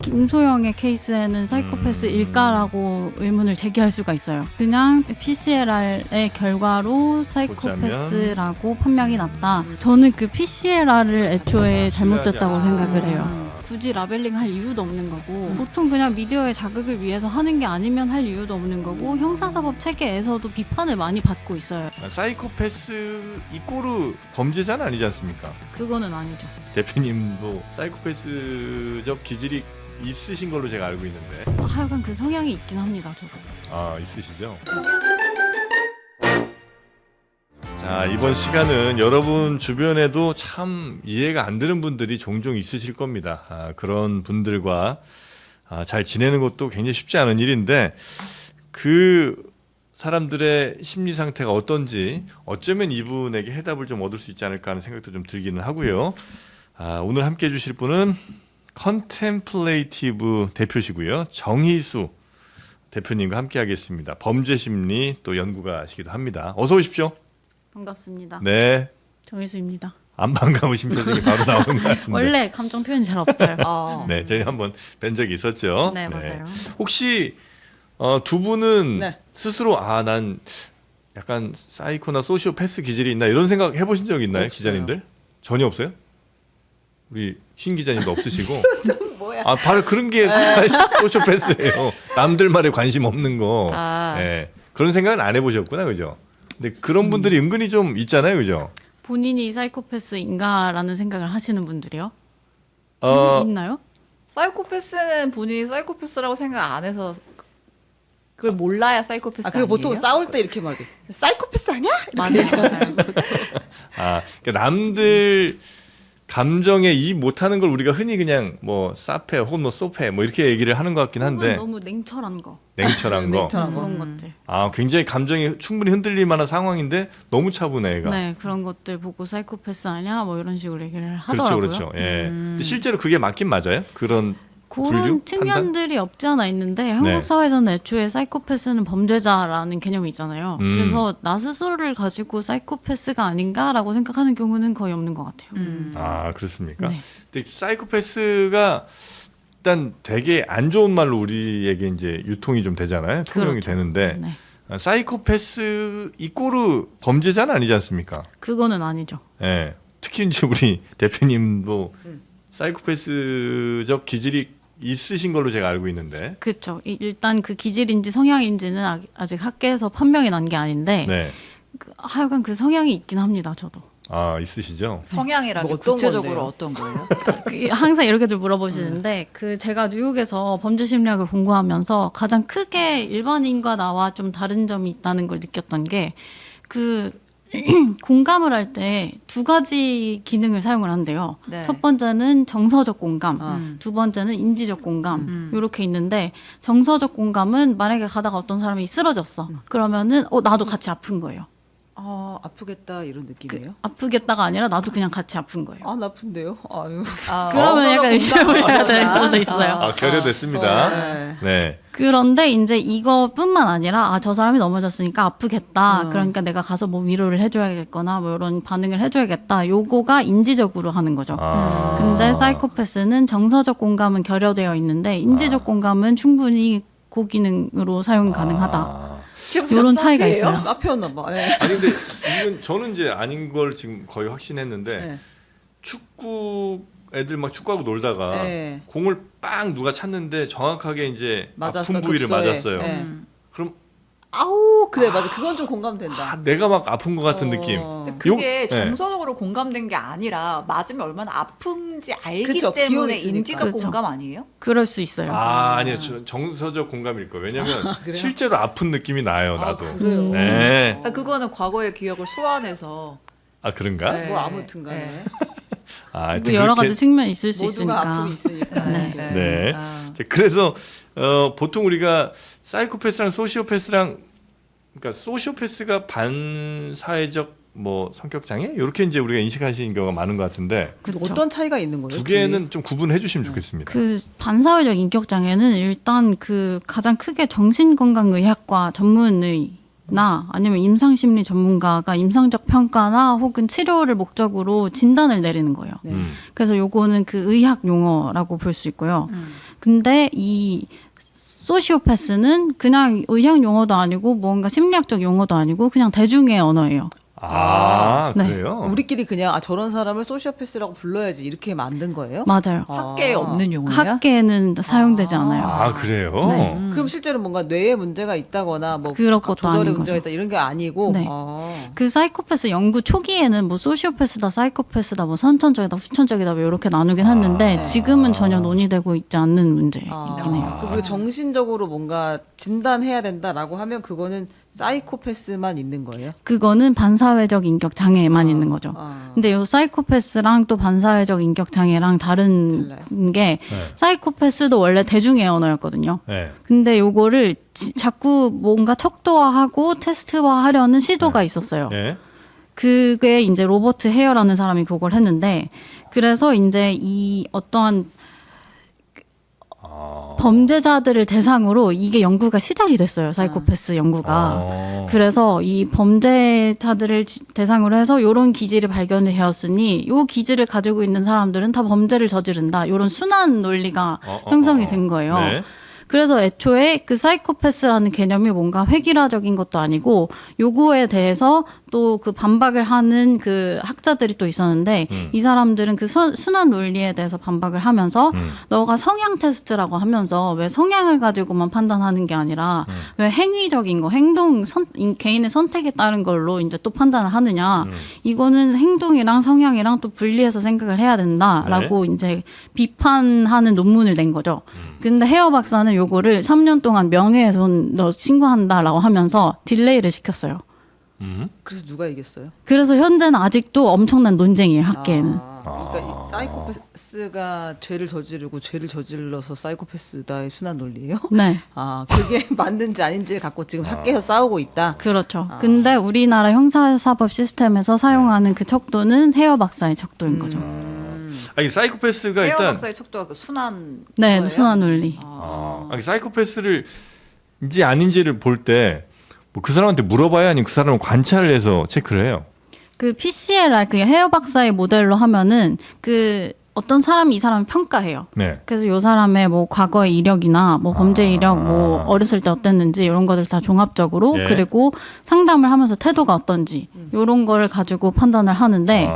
김소영의 케이스에는 사이코패스일까라고 의문을 제기할 수가 있어요. 그냥 PCLR의 결과로 사이코패스라고 판명이 났다. 저는 그 PCLR을 애초에 잘못됐다고 생각을 해요. 굳이 라벨링 할 이유도 없는 거고 보통 그냥 미디어의 자극을 위해서 하는 게 아니면 할 이유도 없는 거고 형사사법 체계에서도 비판을 많이 받고 있어요. 사이코패스 이꼬르 범죄자는 아니지 않습니까? 그거는 아니죠. 대표님도 사이코패스적 기질이 있으신 걸로 제가 알고 있는데. 하여간 그 성향이 있긴 합니다. 저도. 아, 있으시죠? 자, 이번 시간은 여러분 주변에도 참 이해가 안 되는 분들이 종종 있으실 겁니다. 그런 분들과 잘 지내는 것도 굉장히 쉽지 않은 일인데 그 사람들의 심리 상태가 어떤지 어쩌면 이분에게 해답을 좀 얻을 수 있지 않을까 하는 생각도 좀 들기는 하고요. 오늘 함께 해주실 분은 컨템플레이티브 대표시고요. 정희수 대표님과 함께 하겠습니다. 범죄심리 또 연구가시기도 합니다. 어서 오십시오. 반갑습니다. 네. 정희수입니다. 안 반가우신 표정이 바로 나오는 것 같은데. 원래 감정 표현이 잘 없어요. 네, 저희 한번 뵌 적이 있었죠. 네, 맞아요. 혹시 두 분은 네. 스스로 난 약간 사이코나 소시오패스 기질이 있나 이런 생각 해보신 적 있나요, 없어요. 기자님들? 전혀 없어요? 우리 신 기자님도 없으시고. 좀 뭐야? 바로 그런 게 소시오패스예요. 남들 말에 관심 없는 거. 네. 그런 생각은 안 해보셨구나, 그죠? 근데 그런 분들이 은근히 좀 있잖아요, 그죠? 본인이 사이코패스인가라는 생각을 하시는 분들이요? 있나요? 사이코패스는 본인이 사이코패스라고 생각 안 해서 그걸 몰라야 사이코패스 그리고 아니에요? 보통 싸울 때 이렇게 말해. 사이코패스 아니야? 맞아요. 그러니까 남들 감정에 이입 못하는 걸 우리가 흔히 그냥 뭐 사페 혹은 뭐 소페 뭐 이렇게 얘기를 하는 것 같긴 한데 혹은 너무 냉철한 거. 냉철한 거. 냉철한 거. 그런 것들. 굉장히 감정이 충분히 흔들릴 만한 상황인데 너무 차분해 애가. 네, 그런 것들 보고 사이코패스 아니야? 뭐 이런 식으로 얘기를 그렇죠, 하더라고요. 그렇죠. 예. 근데 실제로 그게 맞긴 맞아요? 그런 그런 분류? 측면들이 없지 않아 있는데 한국 사회에서는 애초에 사이코패스는 범죄자라는 개념이 있잖아요. 그래서 나 스스로를 가지고 사이코패스가 아닌가라고 생각하는 경우는 거의 없는 것 같아요. 그렇습니까? 네. 근데 사이코패스가 일단 되게 안 좋은 말로 우리에게 이제 유통이 좀 되잖아요. 통용이 그렇죠. 되는데 네. 사이코패스 이꼬르 범죄자는 아니지 않습니까? 그거는 아니죠. 예. 특히 이제 우리 대표님도 사이코패스적 기질이 있으신 걸로 제가 알고 있는데. 그렇죠. 일단 그 기질인지 성향인지는 아직 학계에서 판명이 난 게 아닌데 네. 하여간 그 성향이 있긴 합니다. 저도. 있으시죠? 성향이라는 뭐 게 어떤 구체적으로 건데요? 어떤 거예요? 항상 이렇게들 물어보시는데 그 제가 뉴욕에서 범죄 심리학을 공부하면서 가장 크게 일반인과 나와 좀 다른 점이 있다는 걸 느꼈던 게 그 공감을 할 때 두 가지 기능을 사용을 한대요. 네. 첫 번째는 정서적 공감, 두 번째는 인지적 공감 이렇게 있는데 정서적 공감은 만약에 가다가 어떤 사람이 쓰러졌어. 그러면은 나도 같이 아픈 거예요. 아프겠다 이런 느낌이에요? 아프겠다가 아니라 나도 그냥 같이 아픈 거예요. 나쁜데요? 아유. 그러면 약간 의심을 해야 될 수도 있어요. 결여됐습니다. 네. 네. 그런데 이제 이것뿐만 아니라 저 사람이 넘어졌으니까 아프겠다. 그러니까 내가 가서 뭐 위로를 해줘야겠거나 뭐 이런 반응을 해줘야겠다. 요거가 인지적으로 하는 거죠. 근데 사이코패스는 정서적 공감은 결여되어 있는데 인지적 공감은 충분히 고기능으로 사용 가능하다. 이런 차이가 있어요. 사표였나 봐. 예. 아니 근데 이건 저는 이제 아닌 걸 지금 거의 확신했는데 네. 축구 애들 막 축구하고 놀다가 네. 공을 빵 누가 찼는데 정확하게 이제 맞았어, 아픈 부위를 눕서에. 맞았어요. 네. 그럼 아우 그래 맞아. 그건 좀 공감된다. 내가 막 아픈 것 같은 느낌. 그게 네. 정서적으로 공감된 게 아니라 맞으면 얼마나 아픈지 알기 그쵸, 때문에 기억이 있으니까. 인지적 그렇죠. 공감 아니에요? 그럴 수 있어요. 아니요, 정서적 공감일 거예요. 왜냐면 그래요? 실제로 아픈 느낌이 나요, 나도. 그래요. 네. 그러니까 그거는 과거의 기억을 소환해서 그런가? 네. 뭐 아무튼간에 네. 하여튼 뭐 여러 그렇게- 가지 측면이 있을 수 모두가 있으니까. 아픔이 있으니까. 네. 네. 자, 그래서 보통 우리가 사이코패스랑 소시오패스랑 그러니까 소시오패스가 반사회적 뭐 성격 장애 이렇게 이제 우리가 인식하시는 경우가 많은 것 같은데 그렇죠. 어떤 차이가 있는 거예요? 두 개는 좀 구분해 주시면 좋겠습니다. 그 반사회적 인격 장애는 일단 그 가장 크게 정신건강의학과 전문의나 아니면 임상심리 전문가가 임상적 평가나 혹은 치료를 목적으로 진단을 내리는 거예요. 그래서 요거는 그 의학 용어라고 볼 수 있고요. 근데 이 소시오패스는 그냥 의학 용어도 아니고 뭔가 심리학적 용어도 아니고 그냥 대중의 언어예요. 네. 그래요? 우리끼리 그냥 저런 사람을 소시오패스라고 불러야지 이렇게 만든 거예요? 맞아요. 학계에 없는 용어예요? 학계에는 사용되지 않아요. 그래요? 네. 그럼 실제로 뭔가 뇌에 문제가 있다거나 뭐 그런 것도 조절에 아닌 문제가 거죠. 있다 이런 게 아니고 네. 그 사이코패스 연구 초기에는 뭐 소시오패스다, 사이코패스다, 뭐 선천적이다, 후천적이다 뭐 이렇게 나누긴 했는데 지금은 전혀 논의되고 있지 않는 문제이긴 해요. 그럼 우리가 정신적으로 뭔가 진단해야 된다라고 하면 그거는 사이코패스만 있는 거예요? 그거는 반사회적 인격 장애에만 있는 거죠. 아. 근데 요 사이코패스랑 또 반사회적 인격 장애랑 다른 게 사이코패스도 원래 대중의 언어였거든요. 네. 근데 요거를 자꾸 뭔가 척도화하고 테스트화하려는 시도가 있었어요. 네. 그게 이제 로버트 헤어라는 사람이 그걸 했는데 그래서 이제 이 어떠한 범죄자들을 대상으로 이게 연구가 시작이 됐어요. 사이코패스 연구가. 그래서 이 범죄자들을 대상으로 해서 이런 기질이 발견이 되었으니 이 기질을 가지고 있는 사람들은 다 범죄를 저지른다. 이런 순환 논리가 형성이 된 거예요. 네. 그래서 애초에 그 사이코패스라는 개념이 뭔가 획일화적인 것도 아니고 요거에 대해서 또 그 반박을 하는 그 학자들이 또 있었는데 이 사람들은 그 순환 논리에 대해서 반박을 하면서 너가 성향 테스트라고 하면서 왜 성향을 가지고만 판단하는 게 아니라 왜 행위적인 거 개인의 선택에 따른 걸로 이제 또 판단을 하느냐 이거는 행동이랑 성향이랑 또 분리해서 생각을 해야 된다라고 이제 비판하는 논문을 낸 거죠. 근데 헤어 박사는 요거를 3년 동안 명예훼손 너 신고한다라고 하면서 딜레이를 시켰어요. 그래서 누가 이겼어요? 그래서 현재는 아직도 엄청난 논쟁이에요, 학계에는. 그러니까 이 사이코패스가 죄를 저지르고 죄를 저질러서 사이코패스다의 순환 논리예요? 네. 그게 맞는지 아닌지를 갖고 지금 학계에서 싸우고 있다. 그렇죠. 근데 우리나라 형사사법 시스템에서 사용하는 그 척도는 헤어 박사의 척도인 거죠. 아니 사이코패스가 헤어 일단 박사의 척도가 그 순환 네, 거예요? 순환 논리. 아니, 사이코패스를인지 아닌지를 볼 때 뭐 그 사람한테 물어봐야 아니면 그 사람을 관찰을 해서 체크를 해요. 그 PCLR 그 헤어 박사의 모델로 하면은 그 어떤 사람이 이 사람을 평가해요. 네. 그래서 요 사람의 뭐 과거의 이력이나 뭐 범죄 이력, 뭐 어렸을 때 어땠는지 이런 것들 다 종합적으로 예. 그리고 상담을 하면서 태도가 어떤지 이런 거를 가지고 판단을 하는데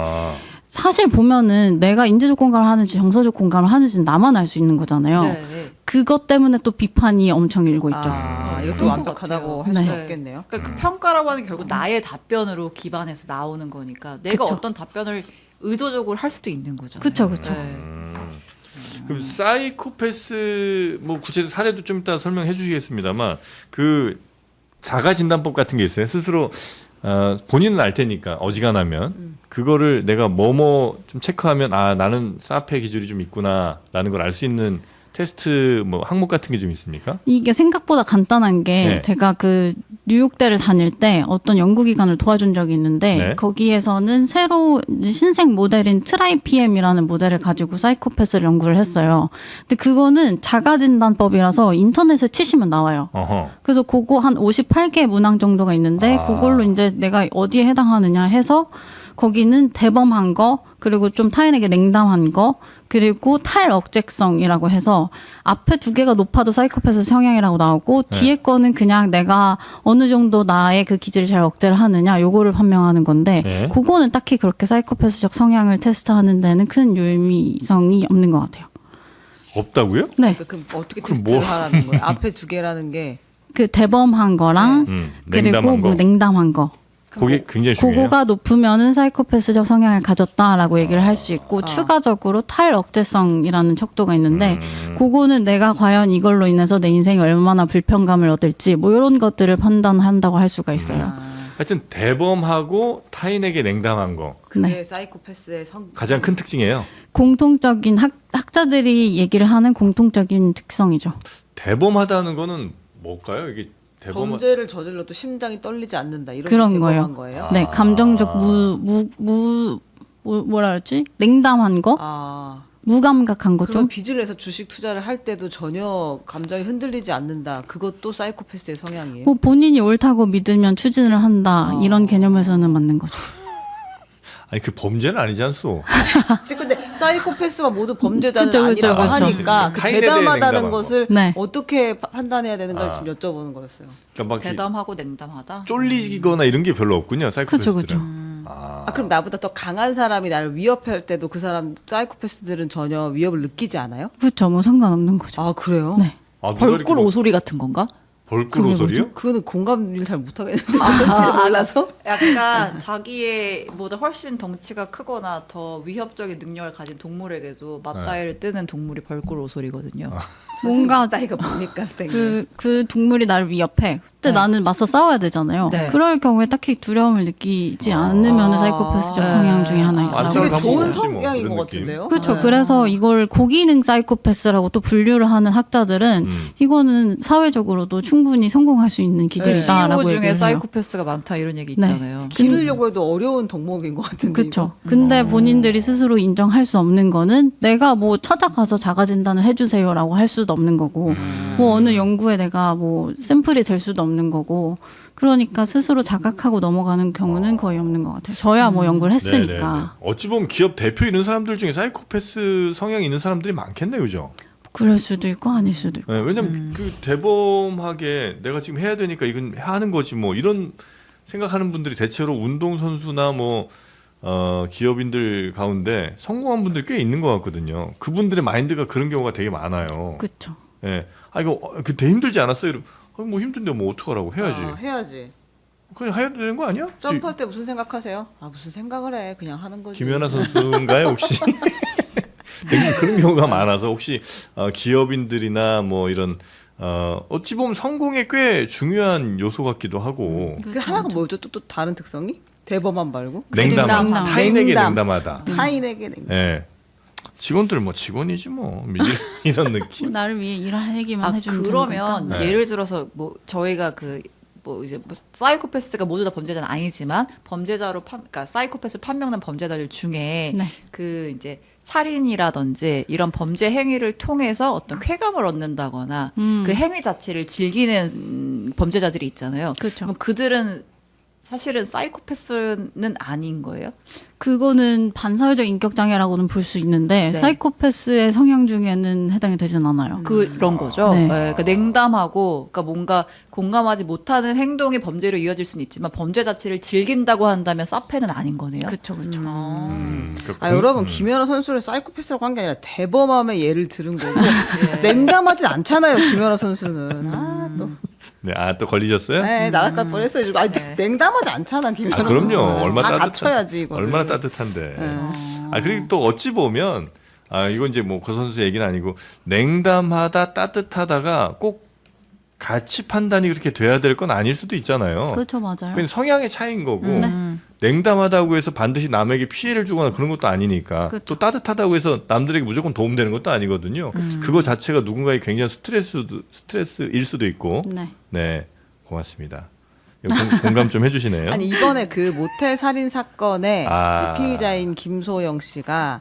사실 보면은 내가 인지적 공감을 하는지 정서적 공감을 하는지는 나만 알 수 있는 거잖아요. 네. 그것 때문에 또 비판이 엄청 일고 있죠. 이것도 그런 완벽하다고 것 할 같아요. 수 네. 없겠네요. 그러니까 그 평가라고 하는 게 결국 나의 답변으로 기반해서 나오는 거니까 내가 그쵸. 어떤 답변을 의도적으로 할 수도 있는 거잖아요. 그쵸, 그쵸. 그럼 사이코패스 뭐 구체적 사례도 좀 이따 설명해 주시겠습니다만 그 자가 진단법 같은 게 있어요. 스스로 본인은 알 테니까 어지간하면 그거를 내가 뭐뭐 좀 체크하면 나는 사페 기질이 좀 있구나라는 걸 알 수 있는 테스트 뭐 항목 같은 게 좀 있습니까? 이게 생각보다 간단한 게 네. 제가 그 뉴욕대를 다닐 때 어떤 연구기관을 도와준 적이 있는데 네. 거기에서는 새로 신생 모델인 트라이PM이라는 모델을 가지고 사이코패스를 연구를 했어요. 근데 그거는 자가진단법이라서 인터넷에 치시면 나와요. 어허. 그래서 그거 한 58개 문항 정도가 있는데 그걸로 이제 내가 어디에 해당하느냐 해서 거기는 대범한 거 그리고 좀 타인에게 냉담한 거 그리고 탈억제성이라고 해서 앞에 두 개가 높아도 사이코패스 성향이라고 나오고 뒤에 거는 그냥 내가 어느 정도 나의 그 기질을 잘 억제를 하느냐 요거를 판명하는 건데 네. 그거는 딱히 그렇게 사이코패스적 성향을 테스트하는 데는 큰 유의미성이 없는 것 같아요. 없다고요? 네, 그럼 어떻게 그럼 테스트를 뭐? 하라는 거예요? 앞에 두 개라는 게 그 대범한 거랑 그리고 냉담한 뭐 거. 냉담한 거. 그게 굉장히 중요해요. 그거가 높으면은 사이코패스적 성향을 가졌다라고 얘기를 할 수 있고 추가적으로 탈억제성이라는 척도가 있는데 그거는 내가 과연 이걸로 인해서 내 인생에 얼마나 불편감을 얻을지 뭐 이런 것들을 판단한다고 할 수가 있어요. 하여튼 대범하고 타인에게 냉담한 거 그게 네. 사이코패스의 가장 큰 특징이에요. 공통적인 학자들이 얘기를 하는 공통적인 특성이죠. 대범하다는 거는 뭘까요? 이게 범죄를 저질러도 심장이 떨리지 않는다 이런 그런 게 대범한 거예요. 거예요? 네, 감정적 뭐라 그러지? 냉담한 거, 무감각한 거 그러면 좀. 빚을 내서 주식 투자를 할 때도 전혀 감정이 흔들리지 않는다. 그것도 사이코패스의 성향이에요. 뭐 본인이 옳다고 믿으면 추진을 한다 이런 개념에서는 맞는 거죠. 아니 그 범죄는 아니지 않소. 근데 사이코패스가 모두 범죄자는 그쵸, 그쵸, 아니라고 그쵸. 하니까 그 타인에 대해 대담하다는 냉담한 것을 네. 어떻게 판단해야 되는가를 지금 여쭤보는 거였어요. 그러니까 막 대담하고 냉담하다. 쫄리거나 이런 게 별로 없군요. 사이코패스들은. 그쵸, 그쵸. 아, 그럼 나보다 더 강한 사람이 나를 위협할 때도 그 사람 사이코패스들은 전혀 위협을 느끼지 않아요? 그렇죠. 뭐 상관없는 거죠. 아 그래요? 네. 아, 누가 이렇게 벌꿀 막 오소리 같은 건가? 벌꿀 오소리요? 그거는 공감을 잘 못하겠는데 뭔지 몰라서. 약간 자기의 보다 훨씬 덩치가 크거나 더 위협적인 능력을 가진 동물에게도 맞다이를 뜨는 동물이 벌꿀 오소리거든요. 뭔가 나이가 뭡니까 선생님? 그 동물이 나를 위협해. 그때 네. 나는 맞서 싸워야 되잖아요. 네. 그럴 경우에 딱히 두려움을 느끼지 않으면 사이코패스적 성향 중에 하나예요. 안 되게 생각하고 좋은 있지 뭐, 성향인 그런 것 느낌. 같은데요? 그렇죠. 네. 그래서 이걸 고기능 사이코패스라고 또 분류를 하는 학자들은 이거는 사회적으로도 충분히 성공할 수 있는 기질이다라고 CEO 중에 얘기를 해요. 사이코패스가 많다 이런 얘기 네. 있잖아요. 기르려고 해도 어려운 덕목인 것 같은데. 그렇죠. 근데 본인들이 스스로 인정할 수 없는 거는 내가 뭐 찾아가서 자가 진단을 해주세요라고 할 수도 없는 거고, 뭐 어느 연구에 내가 뭐 샘플이 될 수도 없는 거고, 그러니까 스스로 자각하고 넘어가는 경우는 거의 없는 것 같아요. 저야 뭐 연구를 했으니까. 네네네. 어찌 보면 기업 대표 이런 사람들 중에 사이코패스 성향이 있는 사람들이 많겠네요, 그죠? 그럴 수도 있고 아닐 수도 있고. 네, 왜냐면 그 대범하게 내가 지금 해야 되니까 이건 하는 거지 뭐 이런 생각하는 분들이 대체로 운동선수나 뭐 기업인들 가운데 성공한 분들 꽤 있는 것 같거든요. 그분들의 마인드가 그런 경우가 되게 많아요. 그렇죠. 예. 아 이거 그때 힘들지 않았어요? 이러면 뭐 힘든데 뭐 어떡하라고 해야지. 해야지. 그냥 해야 되는 거 아니야? 점프할 때 무슨 생각하세요? 아 무슨 생각을 해? 그냥 하는 거지. 김연아 선수인가요 혹시? 되게 그런 경우가 많아서 혹시 기업인들이나 뭐 이런 어찌 보면 성공에 꽤 중요한 요소 같기도 하고 그 하나가 뭐죠? 또 다른 특성이? 대범함 말고? 냉담함, 냉담. 타인에게 냉담. 냉담하다. 타인에게 냉담. 예. 직원들 뭐 직원이지 뭐 이런 느낌. 나를 위해 일할 얘기만 해주면 그러면 네. 예를 들어서 뭐 저희가 뭐 이제 뭐 사이코패스가 모두 다 범죄자는 아니지만 범죄자로 그러니까 사이코패스 판명난 범죄자들 중에 네. 그 이제 살인이라든지 이런 범죄 행위를 통해서 어떤 쾌감을 얻는다거나 그 행위 자체를 즐기는 범죄자들이 있잖아요. 그렇죠. 그럼 그들은 사실은 사이코패스는 아닌 거예요? 그거는 반사회적 인격 장애라고는 볼 수 있는데 네. 사이코패스의 성향 중에는 해당이 되진 않아요. 그런 거죠. 네. 네, 그러니까 냉담하고, 그러니까 뭔가 공감하지 못하는 행동이 범죄로 이어질 수는 있지만 범죄 자체를 즐긴다고 한다면 사페는 아닌 거네요. 그렇죠, 그렇죠. 그러니까 여러분 김연아 선수를 사이코패스라고 한 게 아니라 대범함의 예를 들은 거고 냉담하진 않잖아요 김연아 선수는. 또 네, 또 걸리셨어요? 네, 나락갈 뻔했어요 지금. 아니, 냉담하지 않잖아 김연아 아, 그럼요. 선수는. 얼마나 다 따뜻한, 갖춰야지 이거. 얼마나 따뜻한데. 그리고 또 어찌 보면 이건 이제 뭐 그 선수 얘기는 아니고 냉담하다, 따뜻하다가 꼭 같이 판단이 그렇게 돼야 될 건 아닐 수도 있잖아요. 그렇죠, 맞아요. 그냥 성향의 차이인 거고 네. 냉담하다고 해서 반드시 남에게 피해를 주거나 그런 것도 아니니까 그렇죠. 또 따뜻하다고 해서 남들에게 무조건 도움되는 것도 아니거든요. 그거 자체가 누군가의 굉장히 스트레스일 수도 있고. 네. 네, 고맙습니다. 이거 공감 좀 해주시네요. 아니 이번에 그 모텔 살인 사건의 아. 그 피의자인 김소영 씨가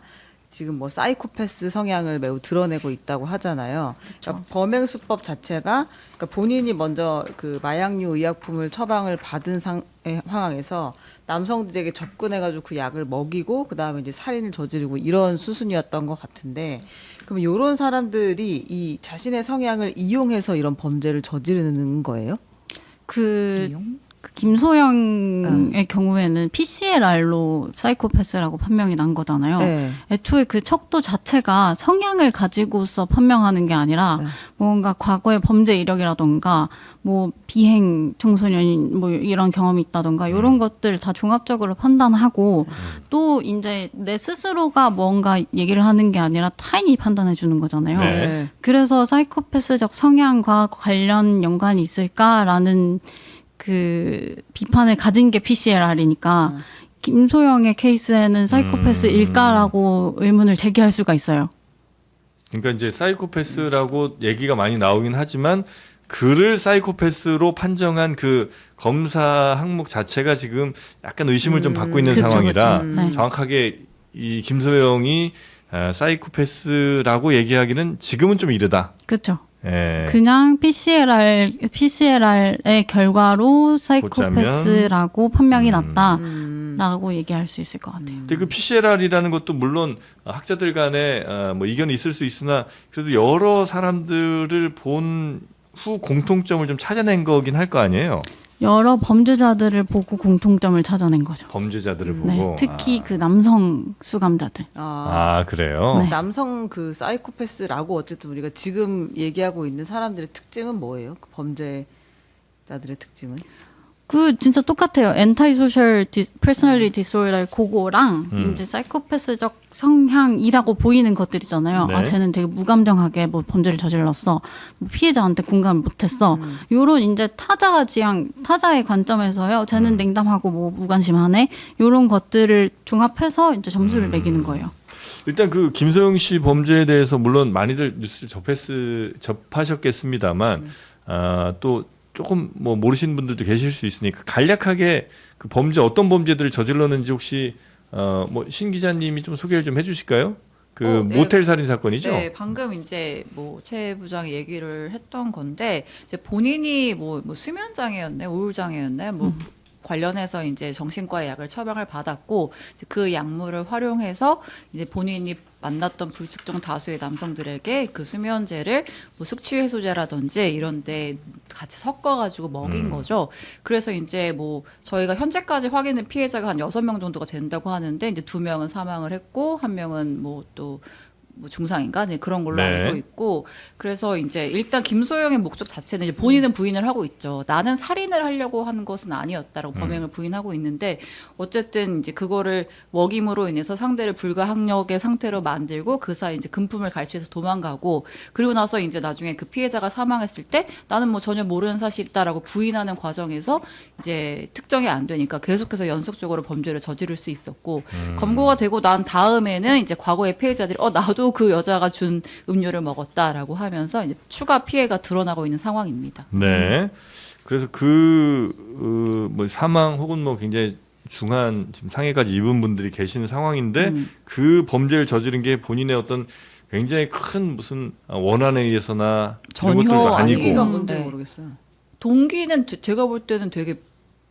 지금 뭐 사이코패스 성향을 매우 드러내고 있다고 하잖아요. 그러니까 범행 수법 자체가 그러니까 본인이 먼저 그 마약류 의약품을 처방을 받은 상황에서 남성들에게 접근해가지고 그 약을 먹이고 그 다음에 이제 살인을 저지르고 이런 수순이었던 것 같은데, 그럼 이런 사람들이 이 자신의 성향을 이용해서 이런 범죄를 저지르는 거예요? 그 김소영의 경우에는 PCLR로 사이코패스라고 판명이 난 거잖아요. 네. 애초에 그 척도 자체가 성향을 가지고서 판명하는 게 아니라 뭔가 과거의 범죄 이력이라던가 뭐 비행 청소년 뭐 이런 경험이 있다던가 이런 것들 다 종합적으로 판단하고 또 이제 내 스스로가 뭔가 얘기를 하는 게 아니라 타인이 판단해 주는 거잖아요. 네. 그래서 사이코패스적 성향과 관련 연관이 있을까라는 그 비판을 가진 게 PCLR이니까 김소영의 케이스에는 사이코패스일까라고 의문을 제기할 수가 있어요. 그러니까 이제 사이코패스라고 얘기가 많이 나오긴 하지만 그를 사이코패스로 판정한 그 검사 항목 자체가 지금 약간 의심을 좀 받고 있는 그쵸, 상황이라 그쵸. 네. 정확하게 이 김소영이 사이코패스라고 얘기하기는 지금은 좀 이르다. 그렇죠. 예. 그냥 PCLR의 결과로 사이코패스라고 판명이 났다. 라고 얘기할 수 있을 것 같아요. 근데 그 PCLR이라는 것도 물론 학자들 간에 뭐 이견이 있을 수 있으나 그래도 여러 사람들을 본 후 공통점을 좀 찾아낸 거긴 할 거 아니에요. 여러 범죄자들을 보고 공통점을 찾아낸 거죠. 범죄자들을 보고. 네, 특히 그 남성 수감자들. 그래요. 네. 남성 그 사이코패스라고 어쨌든 우리가 지금 얘기하고 있는 사람들의 특징은 뭐예요? 그 범죄자들의 특징은? 그 진짜 똑같아요. 엔타이 소셜 퍼스널리티 디소더 그거랑 이제 사이코패스적 성향이라고 보이는 것들이잖아요. 네. 아, 쟤는 되게 무감정하게 뭐 범죄를 저질렀어. 뭐 피해자한테 공감을 못했어. 요런 이제 타자 지향, 타자의 관점에서요. 쟤는 냉담하고 뭐 무관심하네. 요런 것들을 종합해서 이제 점수를 매기는 거예요. 일단 그 김소영 씨 범죄에 대해서 물론 많이들 뉴스를 접하셨겠습니다만 또 조금 뭐 모르시는 분들도 계실 수 있으니까 간략하게 그 범죄 어떤 범죄들을 저질렀는지 혹시 뭐 신 기자님이 좀 소개를 좀 해주실까요? 그 네. 모텔 살인 사건이죠. 네, 방금 이제 뭐 최 부장이 얘기를 했던 건데 이제 본인이 뭐 수면 장애였네, 우울 장애였네, 뭐 관련해서 이제 정신과의 약을 처방을 받았고 이제 그 약물을 활용해서 이제 본인이 만났던 불특정 다수의 남성들에게 그 수면제를 뭐 숙취 해소제라든지 이런데 같이 섞어가지고 먹인 거죠. 그래서 이제 뭐 저희가 현재까지 확인된 피해자가 한 6명 정도가 된다고 하는데 이제 2명은 사망을 했고 1명은 뭐 또 뭐 중상인가 네, 그런 걸로 네. 알고 있고 그래서 이제 일단 김소영의 목적 자체는 이제 본인은 부인을 하고 있죠. 나는 살인을 하려고 한 것은 아니었다라고 범행을 부인하고 있는데 어쨌든 이제 그거를 먹임으로 인해서 상대를 불가항력의 상태로 만들고 그 사이 이제 금품을 갈취해서 도망가고 그리고 나서 이제 나중에 그 피해자가 사망했을 때 나는 뭐 전혀 모르는 사실이다라고 부인하는 과정에서 이제 특정이 안 되니까 계속해서 연속적으로 범죄를 저지를 수 있었고 검거가 되고 난 다음에는 이제 과거의 피해자들이 나도 그 여자가 준 음료를 먹었다라고 하면서 이제 추가 피해가 드러나고 있는 상황입니다. 네. 그래서 뭐 사망 혹은 뭐 굉장히 중한 지금 상해까지 입은 분들이 계시는 상황인데 그 범죄를 저지른 게 본인의 어떤 굉장히 큰 무슨 원한에 의해서나 이런 전혀 것들도 동기가 아니고. 뭔지 네. 모르겠어요. 동기는 제가 볼 때는 되게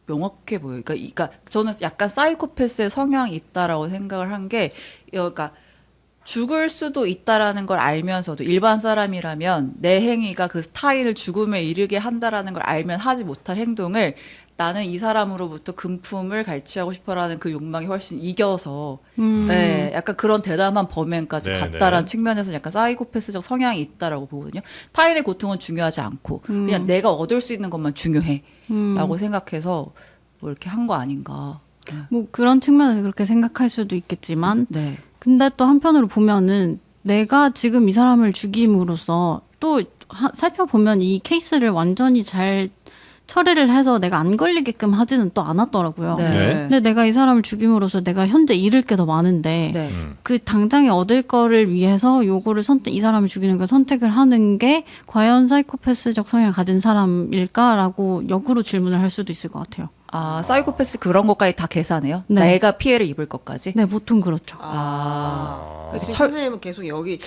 명확해 보여요. 그러니까 저는 약간 사이코패스의 성향이 있다라고 생각을 한 게, 그러니까 죽을 수도 있다라는 걸 알면서도 일반 사람이라면 내 행위가 그 타인을 죽음에 이르게 한다라는 걸 알면 하지 못할 행동을 나는 이 사람으로부터 금품을 갈취하고 싶어라는 그 욕망이 훨씬 이겨서 네, 약간 그런 대담한 범행까지 네, 갔다라는 네. 측면에서 약간 사이코패스적 성향이 있다라고 보거든요. 타인의 고통은 중요하지 않고 그냥 내가 얻을 수 있는 것만 중요해라고 생각해서 뭐 이렇게 한 거 아닌가. 뭐 그런 측면에서 그렇게 생각할 수도 있겠지만 네. 근데 또 한편으로 보면은 내가 지금 이 사람을 죽임으로써 또 살펴보면 이 케이스를 완전히 잘 처리를 해서 내가 안 걸리게끔 하지는 또 않았더라고요. 네. 근데 내가 이 사람을 죽임으로써 내가 현재 잃을 게 더 많은데 네. 그 당장에 얻을 거를 위해서 요거를 이 사람을 죽이는 걸 선택을 하는 게 과연 사이코패스적 성향을 가진 사람일까라고 역으로 질문을 할 수도 있을 것 같아요. 아, 사이코패스 그런 것까지 다 계산해요? 네. 내가 피해를 입을 것까지? 네, 보통 그렇죠. 그러니까 지금 선생님은 계속 여기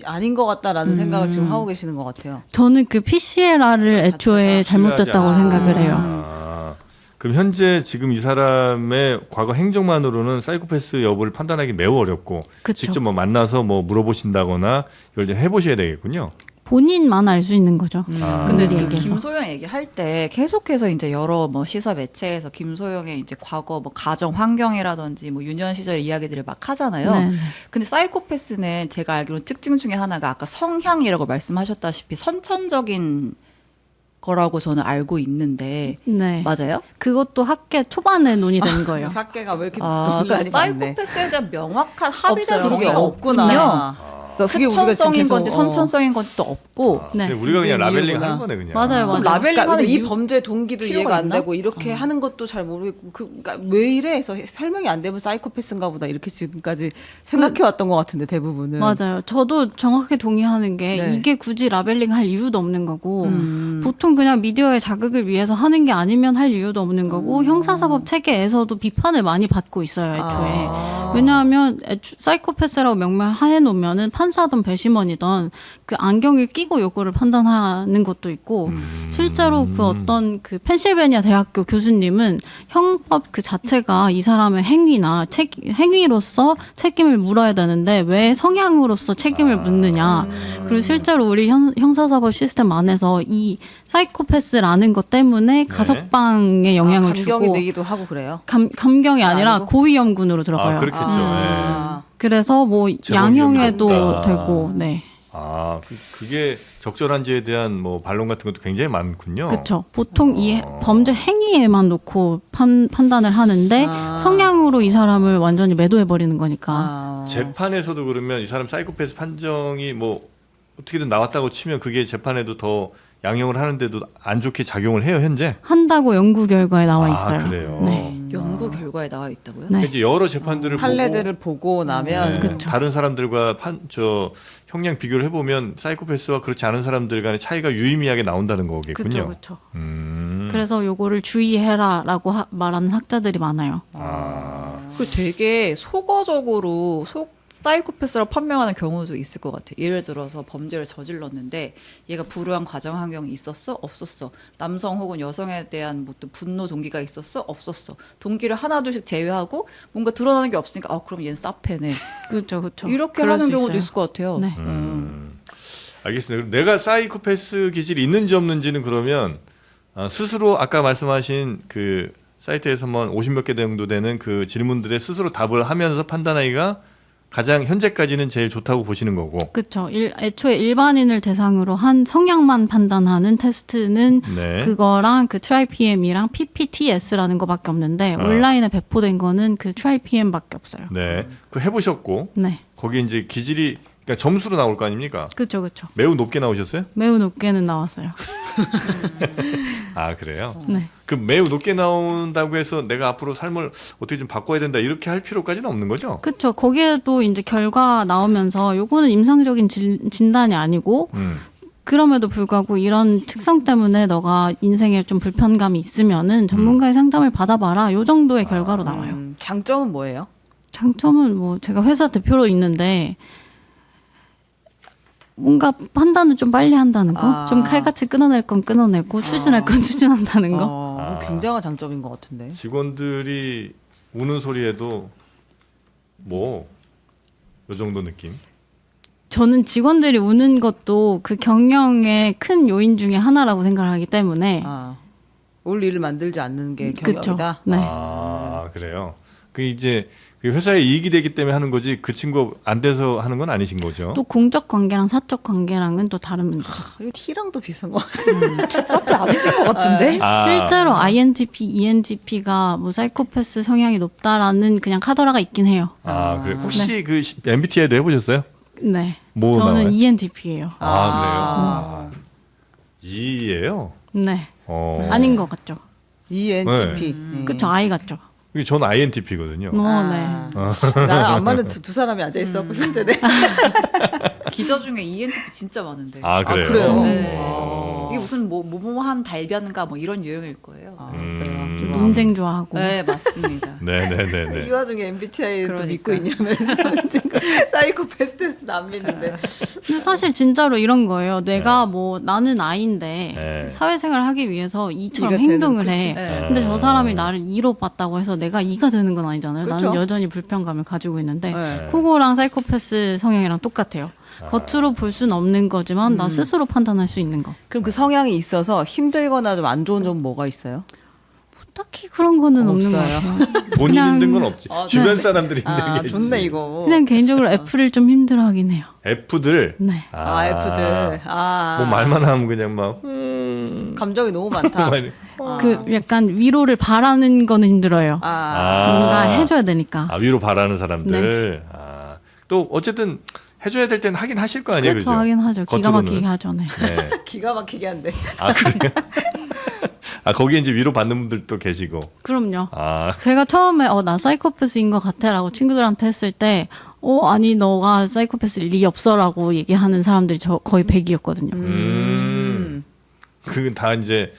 아닌 것 같다라는 생각을 지금 하고 계시는 것 같아요. 저는 그 PCLR을 애초에 잘못됐다고 신뢰하지 생각을 해요. 그럼 현재 지금 이 사람의 과거 행적만으로는 사이코패스 여부를 판단하기 매우 어렵고 그쵸. 직접 뭐 만나서 뭐 물어보신다거나 이걸 좀 해보셔야 되겠군요. 본인만 알 수 있는 거죠. 근데 우리 그 얘기해서. 김소영 얘기할 때 계속해서 이제 여러 뭐 시사 매체에서 김소영의 이제 과거 뭐 가정 환경이라든지 뭐 유년 시절 이야기들을 막 하잖아요. 네. 근데 사이코패스는 제가 알기로는 특징 중에 하나가 아까 성향이라고 말씀하셨다시피 선천적인 거라고 저는 알고 있는데 네. 맞아요? 그것도 학계 초반에 논의된 거예요. 학계가 왜 이렇게 아, 논란이 그러니까 많네. 사이코패스에 대한 명확한 합의된 없어요. 그게 정의가 없구나. 그러니까 그게 우리가 지금 후천성인 계속, 건지 선천성인 건지도 없고 네. 그냥 우리가 그냥 라벨링 이유구나. 하는 거네 그냥. 맞아요, 그럼 맞아요. 라벨링 그러니까 하는 이 이유 범죄 동기도 필요가 이해가 안 있나? 되고 이렇게 하는 것도 잘 모르겠고 그러니까 왜 이래 해서 설명이 안 되면 사이코패스인가 보다 이렇게 지금까지 생각해 왔던 것 같은데 대부분은 맞아요. 저도 정확하게 동의하는 게 네. 이게 굳이 라벨링 할 이유도 없는 거고 보통 그냥 미디어의 자극을 위해서 하는 게 아니면 할 이유도 없는 거고 형사사법 체계에서도 비판을 많이 받고 있어요. 애초에. 왜냐하면 사이코패스라고 명명해 놓으면은 판사든 배심원이든 그 안경을 끼고 요거를 판단하는 것도 있고 실제로 그 어떤 그 펜실베니아 대학교 교수님은 형법 그 자체가 이 사람의 행위나 행위로서 책임을 물어야 되는데 왜 성향으로서 책임을 묻느냐. 그리고 실제로 우리 형사사법 시스템 안에서 이 사이코패스라는 것 때문에 가석방에 영향을 감경이 주고 되기도 하고 그래요. 감경이 아니라 아니고? 고위험군으로 들어가요. 그렇겠죠. 아. 그래서 뭐 재범 양형에도 위험이니까. 되고, 네, 그게 적절한지에 대한 뭐 반론 같은 것도 굉장히 많군요. 그렇죠. 보통 이 범죄 행위에만 놓고 판단을 하는데 아. 성향으로 이 사람을 완전히 매도해 버리는 거니까. 아. 재판에서도 그러면 이 사람 사이코패스 판정이 뭐 어떻게든 나왔다고 치면 그게 재판에도 더 양형을 하는데도 안 좋게 작용을 해요 현재. 한다고 연구 결과에 나와 있어요. 그래요. 네. 연구 결과에 나와 있다고요? 네. 이제 여러 재판들을 판례들을 보고 나면 네, 그쵸. 다른 사람들과 형량 비교를 해보면 사이코패스와 그렇지 않은 사람들 간의 차이가 유의미하게 나온다는 거겠군요. 그렇죠. 음. 그래서 요거를 주의해라라고 말하는 학자들이 많아요. 그 되게 속어적으로 사이코패스라고 판명하는 경우도 있을 것 같아요. 예를 들어서 범죄를 저질렀는데 얘가 불우한 가정 환경이 있었어? 없었어. 남성 혹은 여성에 대한 뭐 또 분노 동기가 있었어? 없었어. 동기를 하나둘씩 제외하고 뭔가 드러나는 게 없으니까 그럼 얘는 사페네. 그렇죠, 그렇죠. 이렇게 그럴 하는 수 경우도 있어요. 있을 것 같아요. 네. 알겠습니다. 그럼 내가 사이코패스 기질이 있는지 없는지는 그러면 스스로 아까 말씀하신 그 사이트에서만 50몇 개 정도 되는 그 질문들에 스스로 답을 하면서 판단하기가 가장 현재까지는 제일 좋다고 보시는 거고. 그렇죠. 애초에 일반인을 대상으로 한 성향만 판단하는 테스트는 네. 그거랑 그 TRIPM이랑 PPTS라는 거밖에 없는데 온라인에 배포된 거는 그 TRIPM밖에 없어요. 네. 그 해보셨고 네, 거기 이제 기질이 그러니까 점수로 나올 거 아닙니까? 그렇죠, 그렇죠. 매우 높게 나오셨어요? 매우 높게는 나왔어요. 그래요? 네, 그 매우 높게 나온다고 해서 내가 앞으로 삶을 어떻게 좀 바꿔야 된다 이렇게 할 필요까지는 없는 거죠? 그렇죠. 거기에도 이제 결과 나오면서 요거는 임상적인 진단이 아니고 그럼에도 불구하고 이런 특성 때문에 너가 인생에 좀 불편감이 있으면은 전문가의 상담을 받아봐라. 요 정도의 결과로 나와요. 장점은 뭐예요? 장점은 뭐 제가 회사 대표로 있는데 뭔가 판단을 좀 빨리 한다는 거, 좀 칼같이 끊어낼 건 끊어내고 추진할 건 추진한다는 거. 굉장한 장점인 것 같은데. 직원들이 우는 소리에도 뭐 요 정도 느낌? 저는 직원들이 우는 것도 그 경영의 큰 요인 중에 하나라고 생각을 하기 때문에 올 일을 만들지 않는 게 그쵸. 경영이다. 네. 그래요. 그 이제 그 회사에 이익이 되기 때문에 하는 거지 그 친구 안 돼서 하는 건 아니신 거죠? 또 공적 관계랑 사적 관계랑은 또 다른 문제죠. 이거 T랑도 비슷한 것 같아요. 사페 아니신 것 같은데? 실제로 INTP, ENTP가 뭐 사이코패스 성향이 높다라는 그냥 카더라가 있긴 해요. 그래. 혹시 그 MBTI도 해보셨어요? 네. 뭐 저는 나와요? ENTP예요. 그래요? E예요? 네. 아닌 것 같죠. ENTP. 그쵸, I 같죠. 전 INTP거든요. 네. 나는 안 맞는 두 사람이 앉아 있었고 힘드네. 기자 중에 ENTP 진짜 많은데. 그래요? 그래요? 네. 이게 무슨 뭐뭐한 달변가 뭐 이런 유형일 거예요. 그래요. 좀 논쟁 좋아하고. 네, 맞습니다. 네네네네. 이 와중에 MBTI를 또 그러니까. 믿고 있냐면 사이코패스 테스트 안 믿는데. 근데 사실 진짜로 이런 거예요. 내가 뭐 나는 I인데 네. 사회생활을 하기 위해서 E처럼 E가 되는, 행동을 그치? 해. 네. 근데 저 사람이 나를 E로 봤다고 해서 내가 E가 되는 건 아니잖아요. 그쵸? 나는 여전히 불편감을 가지고 있는데 네. 그거랑 사이코패스 성향이랑 똑같아요. 겉으로 볼 수는 없는 거지만 나 스스로 판단할 수 있는 거. 그럼 그 성향이 있어서 힘들거나 좀 안 좋은 점 뭐가 있어요? 딱히 그런 거는 없는 것 없어요. 같아요. 본인 그냥- 힘든 건 없지. 주변 사람들이 힘든 게 있지. 좋네 이거. 그냥 개인적으로 F를 좀 힘들어하긴 해요. F들. 네. F들. 뭐 말만 하면 그냥 막 감정이 너무 많다. 막 이렇게. 그 약간 위로를 바라는 거는 힘들어요. 뭔가 해줘야 되니까. 위로 바라는 사람들. 또 어쨌든 해줘야 될 때는 하긴 하실 거 아니에요, 그렇죠, 그죠? 하긴 하죠. 기가 겉으로는. 막히게 하죠. 네. 네. 기가 막히게 한대. 그래요? 거기에 이제 위로 받는 분들도 계시고. 그럼요. 제가 처음에 나 사이코패스인 것 같아라고 친구들한테 했을 때 아니 너가 사이코패스일 리가 없어라고 얘기하는 사람들이 거의 100이었거든요. 그건 다 이제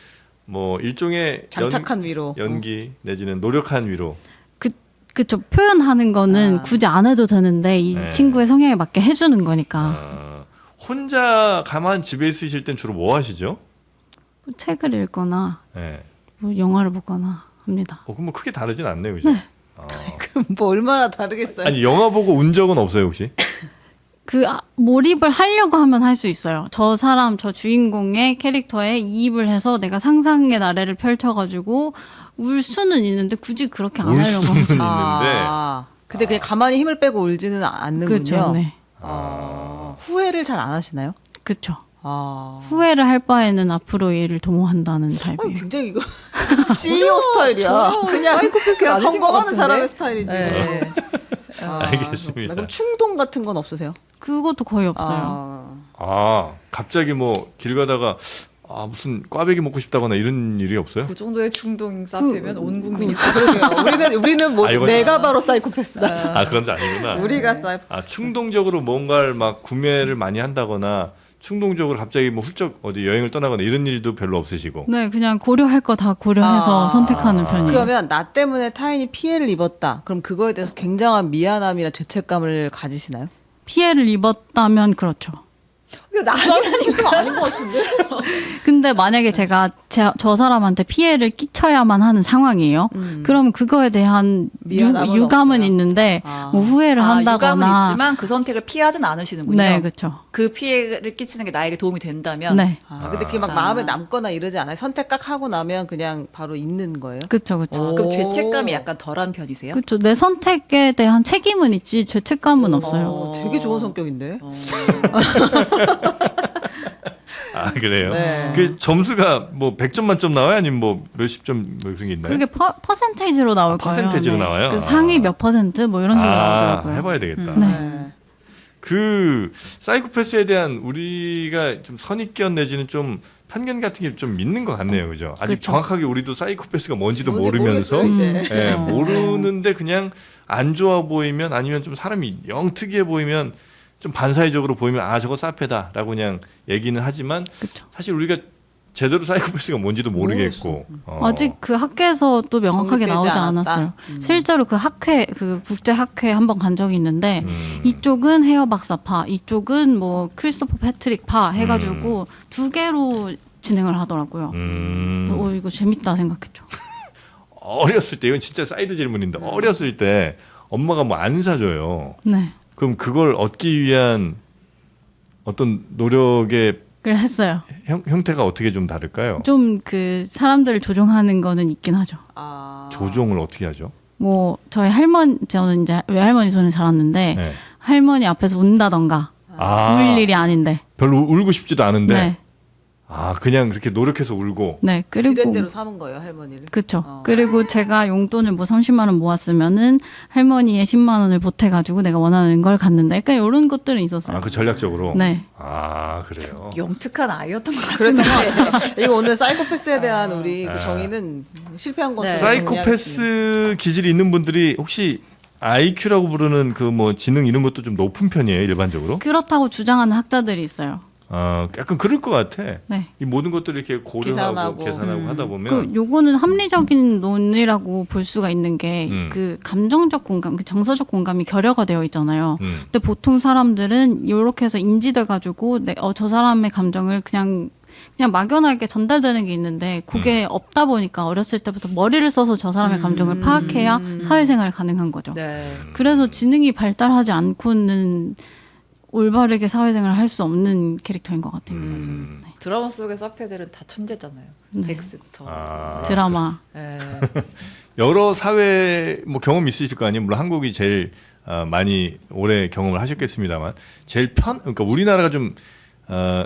뭐 일종의 장착한 위로. 연기 내지는 노력한 위로. 그쵸. 표현하는 거는 아. 굳이 안 해도 되는데 이 네. 친구의 성향에 맞게 해주는 거니까. 혼자 가만 집에 있으실 땐 주로 뭐 하시죠? 뭐 책을 읽거나 네. 뭐 영화를 보거나 합니다. 그럼 뭐 크게 다르진 않네요, 그죠? 그럼 뭐 얼마나 다르겠어요? 아니 영화 보고 운 적은 없어요 혹시? 몰입을 하려고 하면 할 수 있어요. 저 주인공의 캐릭터에 이입을 해서 내가 상상의 나래를 펼쳐가지고 울 수는 있는데 굳이 그렇게 안 울 하려고 수는 하죠. 있는데. 근데 그냥 가만히 힘을 빼고 울지는 않는군요. 그렇죠. 네. 후회를 잘 안 하시나요? 그렇죠. 아. 후회를 할 바에는 앞으로 일을 도모한다는 타입이에요. 굉장히 이거 CEO 스타일이야. 그냥 사이코패스가 그냥 아니신 것 성공하는 같은데? 사람의 스타일이지. 네. 알겠습니다. 그럼 충동 같은 건 없으세요? 그것도 거의 없어요. 갑자기 뭐 길 가다가 무슨 꽈배기 먹고 싶다거나 이런 일이 없어요? 그 정도의 충동 쌓이면 온 국민이 그러게요. 우리는 뭐 이건- 내가 바로 사이코패스다. 그건 아니구나. 우리가 사이코. 충동적으로 뭔가를 막 구매를 많이 한다거나 충동적으로 갑자기 뭐 훌쩍 어디 여행을 떠나거나 이런 일도 별로 없으시고. 네, 그냥 고려할 거 다 고려해서 선택하는 편이에요. 그러면 나 때문에 타인이 피해를 입었다. 그럼 그거에 대해서 굉장한 미안함이나 죄책감을 가지시나요? 피해를 입었다면 그렇죠. 나는 아닌 것 같은데. 근데 만약에 제가 저 사람한테 피해를 끼쳐야만 하는 상황이에요. 그럼 그거에 대한 미안함은 유감은 없어요. 있는데 아. 뭐 후회를 유감은 한다거나. 있지만 그 선택을 피하진 않으시는군요. 네, 그렇죠. 그 피해를 끼치는 게 나에게 도움이 된다면 네, 근데 그게 막 마음에 남거나 이러지 않아요? 선택 딱 하고 나면 그냥 바로 있는 거예요? 그렇죠, 그렇죠. 그럼 죄책감이 약간 덜한 편이세요? 그렇죠. 내 선택에 대한 책임은 있지 죄책감은 없어요. 되게 좋은 성격인데. 그래요? 네. 그 점수가 뭐 100점 만점 나와요? 아니면 뭐 몇십 점 뭐 그런 게 있나요? 그게 퍼센테이지로 나올 거예요. 퍼센테이지로 나와요? 그 상위 몇 퍼센트 뭐 이런 식으로 나오더라고요. 해봐야 되겠다. 네. 그 사이코패스에 대한 우리가 좀 선입견 내지는 좀 편견 같은 게 좀 있는 것 같네요, 그죠? 아직 그쵸. 정확하게 우리도 사이코패스가 뭔지도 뭔지 모르면서 모르겠어요, 이제. 모르는데 그냥 안 좋아 보이면 아니면 좀 사람이 영 특이해 보이면 좀 반사회적으로 보이면 저거 사페다라고 그냥 얘기는 하지만 그쵸. 사실 우리가 제대로 사이코패스가 뭔지도 모르겠고 아직 그 학회에서 또 명확하게 정립되지 나오지 않았다. 않았어요. 실제로 그 국제 학회 한번 간 적이 있는데 음. 이쪽은 헤어 박사파, 이쪽은 뭐 크리스토퍼 패트릭파 해가지고 두 개로 진행을 하더라고요. 이거 재밌다 생각했죠. 어렸을 때 이건 진짜 사이드 질문인데 어렸을 때 엄마가 뭐 안 사줘요. 네, 그럼 그걸 얻기 위한 어떤 노력의 그래 했어요. 형태가 어떻게 좀 다를까요? 좀 그 사람들을 조종하는 거는 있긴 하죠. 조종을 어떻게 하죠? 뭐 저는 이제 외할머니 손에 자랐는데 네. 할머니 앞에서 운다던가 울 일이 아닌데. 별로 울고 싶지도 않은데 네, 그냥 그렇게 노력해서 울고 네. 그리고 지렛대로 삼은 거예요, 할머니를. 그렇죠. 그리고 제가 용돈을 뭐 30만 원 모았으면은 할머니의 10만 원을 보태가지고 내가 원하는 걸 갔는데, 약간 이런 것들은 있었어요. 그 전략적으로 네. 그래요. 영특한 아이였던 것 그랬던 같은데. 것 같아요. 이거 오늘 사이코패스에 대한 우리 그 정의는 실패한 것으로 네. 사이코패스 기질이 있는 분들이 혹시 IQ라고 부르는 그 뭐 지능 이런 것도 좀 높은 편이에요, 일반적으로? 그렇다고 주장하는 학자들이 있어요. 약간 그럴 것 같아. 네. 이 모든 것들을 이렇게 고려하고 계산하고 하다 보면 그 요거는 합리적인 논리라고 볼 수가 있는 게 그 감정적 공감, 그 정서적 공감이 결여가 되어 있잖아요. 근데 보통 사람들은 이렇게 해서 인지돼 가지고 저 사람의 감정을 그냥 막연하게 전달되는 게 있는데 그게 없다 보니까 어렸을 때부터 머리를 써서 저 사람의 감정을 파악해야 사회생활이 가능한 거죠. 네. 그래서 지능이 발달하지 않고는 올바르게 사회생활을 할 수 없는 캐릭터인 것 같아요. 드라마 속의 사페들은 다 천재잖아요. 네. 덱스터. 드라마. 네. 여러 사회 뭐 경험 있으실 거 아니에요. 물론 한국이 제일 많이 오래 경험을 하셨겠습니다만 그러니까 우리나라가 좀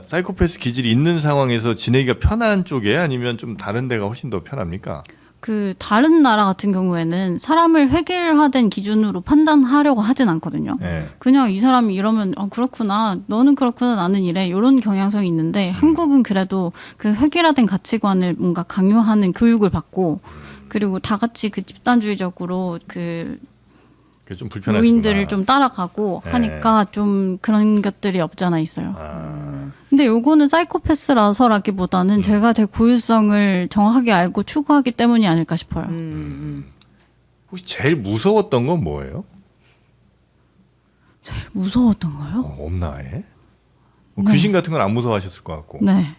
사이코패스 기질이 있는 상황에서 지내기가 편한 쪽에 아니면 좀 다른 데가 훨씬 더 편합니까? 그 다른 나라 같은 경우에는 사람을 획일화된 기준으로 판단하려고 하진 않거든요. 네. 그냥 이 사람이 이러면 그렇구나, 너는 그렇구나, 나는 이래, 이런 경향성이 있는데 한국은 그래도 그 획일화된 가치관을 뭔가 강요하는 교육을 받고 그리고 다 같이 그 집단주의적으로 그 그게 좀 불편하시구나. 노인들을 좀 따라가고 네. 하니까 좀 그런 것들이 없지 않아 있어요. 근데 요거는 사이코패스라서라기보다는 제가 제 고유성을 정확하게 알고 추구하기 때문이 아닐까 싶어요. 혹시 제일 무서웠던 건 뭐예요? 무서웠던 거요? 없나 아예? 뭐 네. 귀신 같은 건 안 무서워하셨을 것 같고 네.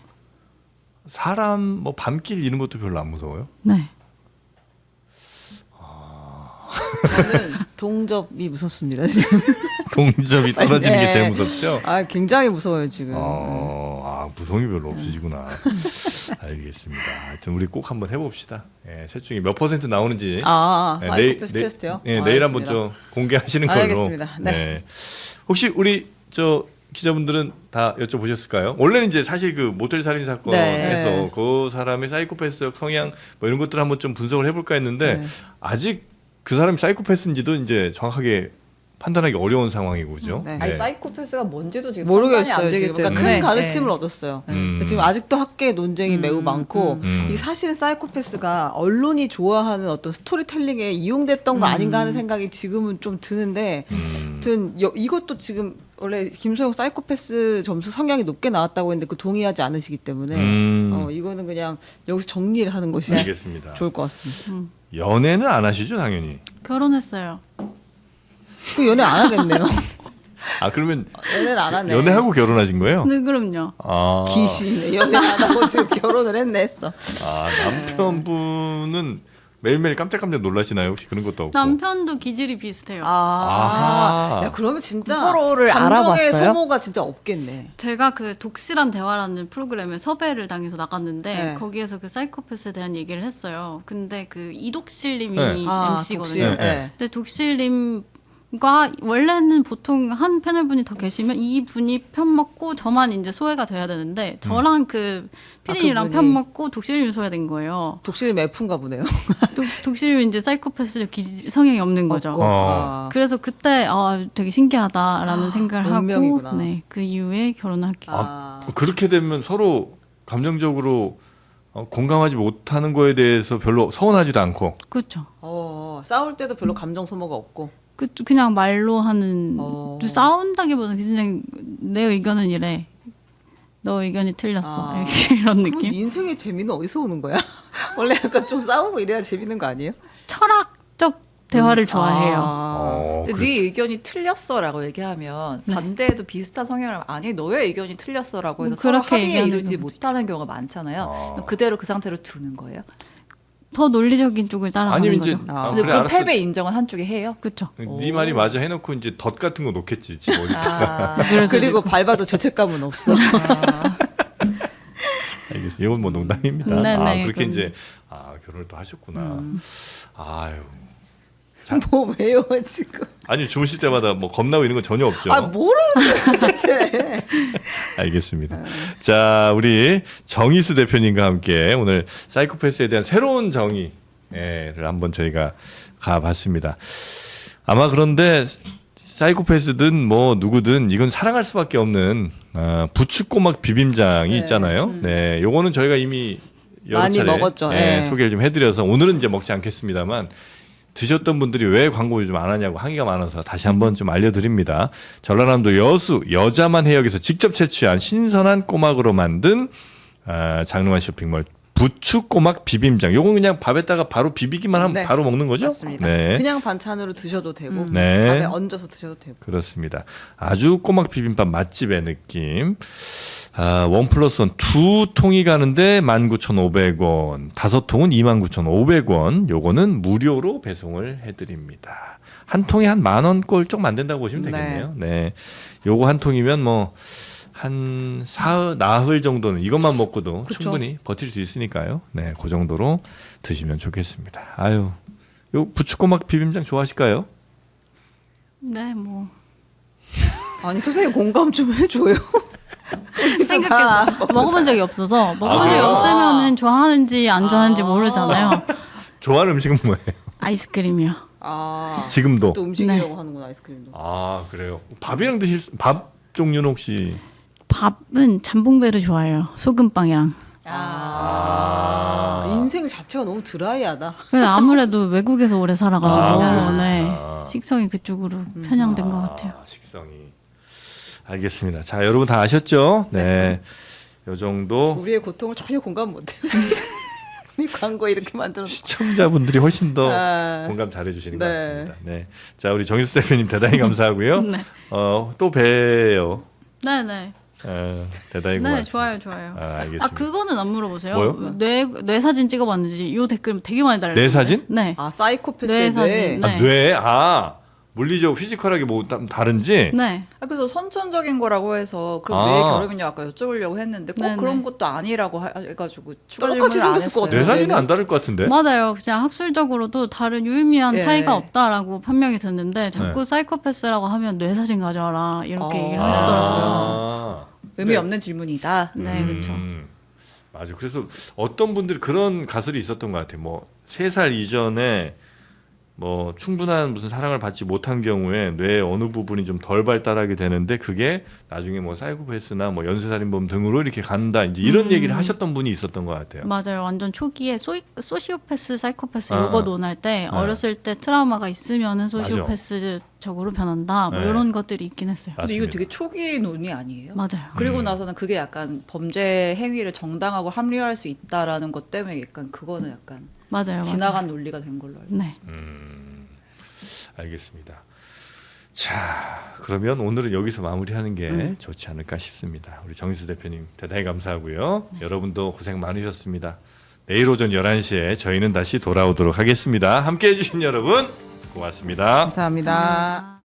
사람 뭐 밤길 이런 것도 별로 안 무서워요? 네. 저는 동접이 무섭습니다. 지금. 동접이 떨어지는 네. 게 제일 무섭죠? 아 굉장히 무서워요 지금. 무성이 별로 없으시구나. 알겠습니다. 하여튼 우리 꼭 한번 해봅시다. 예, 셋 중에 몇 % 나오는지. 아 예, 사이코패스 테스트요? 네, 내일 한번 알겠습니다. 좀 공개하시는 걸로. 알겠습니다. 네. 혹시 우리 저 기자분들은 다 여쭤보셨을까요? 원래는 이제 사실 그 모텔 살인 사건에서 네. 그 사람의 사이코패스적 성향 뭐 이런 것들을 한번 좀 분석을 해볼까 했는데 네. 아직 그 사람이 사이코패스인지도 이제 정확하게 판단하기 어려운 상황이고 그죠? 네. 아니 사이코패스가 뭔지도 지금 모르겠어요. 판단이 안 되기 지금. 그러니까 때문에 큰 가르침을 네. 얻었어요. 음. 지금 아직도 학계 논쟁이 매우 많고 음. 이 사실은 사이코패스가 언론이 좋아하는 어떤 스토리텔링에 이용됐던 거 아닌가 하는 생각이 지금은 좀 드는데 아무튼 이것도 지금 원래 김소영 사이코패스 점수 성향이 높게 나왔다고 했는데 그 동의하지 않으시기 때문에 이거는 그냥 여기서 정리를 하는 것이 알겠습니다. 좋을 것 같습니다. 연애는 안 하시죠 당연히. 결혼했어요. 그 연애 안 하겠네요. 아 그러면 연애를 안 하네. 연애하고 결혼하신 거예요? 네, 그럼요. 아, 기시네. 연애 안 하고 지금 결혼을 했네 했어. 남편분은 매일매일 깜짝깜짝 놀라시나요? 혹시 그런 것도 없고. 남편도 기질이 비슷해요. 아하. 야 그러면 진짜 서로를 감정의 알아봤어요? 소모가 진짜 없겠네. 제가 그 독실한 대화라는 프로그램에 섭외를 당해서 나갔는데 네. 거기에서 그 사이코패스에 대한 얘기를 했어요. 근데 그 이독실님이 네. MC거든요. 독실. 네. 네. 근데 독실님과 원래는 보통 한 패널분이 더 계시면 이 분이 편 먹고 저만 이제 소외가 돼야 되는데 저랑 그 피디님이랑 그분이. 편 먹고 독실님이 소외된 거예요. 독실이 F인가 보네요. 독실님이 이제 사이코패스적 성향이 없는 거죠. 없고. 아. 그래서 그때 되게 신기하다라는 생각을 하고 운명이구나. 네, 그 이후에 결혼하게. 그렇게 되면 서로 감정적으로 공감하지 못하는 거에 대해서 별로 서운하지도 않고. 그렇죠. 싸울 때도 별로 감정 소모가 없고. 그냥 말로 하는 싸운다기보다는 그냥 내 의견은 이래. 너 의견이 틀렸어. 이런 그럼 느낌. 인생의 재미는 어디서 오는 거야? 원래 약간 좀 싸우고 이래야 재밌는 거 아니에요? 철학적 대화를 좋아해요. 근데 네 의견이 틀렸어라고 얘기하면 네. 반대에도 비슷한 성향을 아니 너의 의견이 틀렸어라고 해서 뭐 서로 그렇게 합의에 얘기하는 이르지 경우도 못하는 경우가 많잖아요. 그럼 그대로 그 상태로 두는 거예요. 더 논리적인 쪽을 따라가는 아니면 이제 거죠. 근데 그래 그 알았어. 패배 인정은 한쪽이 해요. 그렇죠. 네 말이 맞아 해놓고 이제 덫 같은 거 놓겠지 집 어디. 그리고 밟아도 죄책감은 없어. 알겠어요. 이건 뭐 농담입니다. 네네, 그렇게 그럼. 이제 결혼을 또 하셨구나. 아유. 뭐 왜요 지금? 아니 주무실 때마다 뭐 겁나고 이런 건 전혀 없죠. 뭐라는 거야 도대체. 알겠습니다. 자, 우리 정희수 대표님과 함께 오늘 사이코패스에 대한 새로운 정의를 한번 저희가 가봤습니다. 아마 그런데 사이코패스든 뭐 누구든 이건 사랑할 수밖에 없는 부추꼬막 비빔장이 있잖아요. 네, 요거는 저희가 이미 여러 많이 차례 먹었죠. 네. 소개를 좀 해드려서 오늘은 이제 먹지 않겠습니다만. 드셨던 분들이 왜 광고를 좀 안 하냐고 항의가 많아서 다시 한번 좀 알려드립니다. 전라남도 여수 여자만 해역에서 직접 채취한 신선한 꼬막으로 만든 장롱한 쇼핑몰 부추꼬막 비빔장. 요건 그냥 밥에다가 바로 비비기만 하면 네. 바로 먹는 거죠? 맞습니다. 네. 그냥 반찬으로 드셔도 되고 네. 밥에 얹어서 드셔도 되고. 그렇습니다. 아주 꼬막 비빔밥 맛집의 느낌. 1+1 2통이 가는데 19,500원, 5통은 29,500원. 요거는 무료로 배송을 해드립니다. 한 통에 한 10,000원 꼴 조금 안 된다고 보시면 되겠네요. 네. 요거 한 통이면 뭐 한 나흘 정도는 이것만 먹고도 그쵸. 충분히 버틸 수 있으니까요. 네, 그 정도로 드시면 좋겠습니다. 아유, 요 부추꼬막 비빔장 좋아하실까요? 네, 뭐 아니 선생님 공감 좀 해줘요. 생각해서 먹어본 적이 없어서 먹어본 적이 그래요? 없으면은 좋아하는지 안 좋아하는지 모르잖아요. 좋아하는 음식은 뭐예요? 아이스크림이요. 지금도. 또 음식이라고 하는구나 아이스크림도. 그래요. 밥이랑 밥 종류는 혹시? 밥은 잠봉배를 좋아해요. 소금빵이랑. 인생 자체가 너무 드라이하다. 그래서 아무래도 외국에서 오래 살아가지고 그래서. 네, 식성이 그쪽으로 편향된 것 같아요. 식성이. 알겠습니다. 자, 여러분 다 아셨죠? 네. 요 정도. 우리의 고통을 전혀 공감 못해요. 광고 이렇게 만들어서 시청자분들이 훨씬 더 아, 공감 잘해주시는 것 네. 같습니다. 네. 자, 우리 정희수 대표님 대단히 감사하고요. 네. 또 봬요. 네네. 대단히 네, 고맙습니다. 좋아요, 좋아요. 알겠습니다. 그거는 안 물어보세요. 뭐요? 뇌 사진 찍어봤는지 요 댓글 되게 많이 달렸어요. 뇌 사진? 네. 아 사이코패스 뇌 사진. 네. 뇌, 물리적, 피지컬하게 뭐 다른지? 네. 그래서 선천적인 거라고 해서 그럼 아. 왜 결혼이냐 아까 여쭤보려고 했는데 꼭 네네. 그런 것도 아니라고 해가지고 추가 똑같이 질문을 안 생겼을 것 했어요. 같아요. 뇌 사진은 뇌는? 안 다를 것 같은데? 맞아요. 그냥 학술적으로도 다른 유의미한 예. 차이가 없다라고 판명이 됐는데 자꾸 사이코패스라고 하면 뇌 사진 가져와라 이렇게 어. 얘기를 하시더라고요. 아. 의미 네. 없는 질문이다. 네, 그렇죠. 맞아. 그래서 어떤 분들이 그런 가설이 있었던 것 같아요. 뭐 3살 이전에 뭐 충분한 무슨 사랑을 받지 못한 경우에 뇌의 어느 부분이 좀 덜 발달하게 되는데 그게 나중에 뭐 사이코패스나 뭐 연쇄살인범 등으로 이렇게 간다. 이제 이런 얘기를 하셨던 분이 있었던 것 같아요. 맞아요. 완전 초기에 소시오패스, 사이코패스 아. 요거 논할 때 네. 어렸을 때 트라우마가 있으면은 소시오패스적으로 변한다. 뭐 네. 이런 것들이 있긴 했어요. 근데 이거 맞습니다. 되게 초기 논의 아니에요? 맞아요. 그리고 나서는 그게 약간 범죄 행위를 정당하고 합리화할 수 있다라는 것 때문에 약간 그거는 약간 맞아요. 지나간 논리가 된 걸로 알고 네. 알겠습니다. 자, 그러면 오늘은 여기서 마무리하는 게 좋지 않을까 싶습니다. 우리 정희수 대표님 대단히 감사하고요. 여러분도 고생 많으셨습니다. 내일 오전 11시에 저희는 다시 돌아오도록 하겠습니다. 함께해 주신 여러분 고맙습니다. 감사합니다.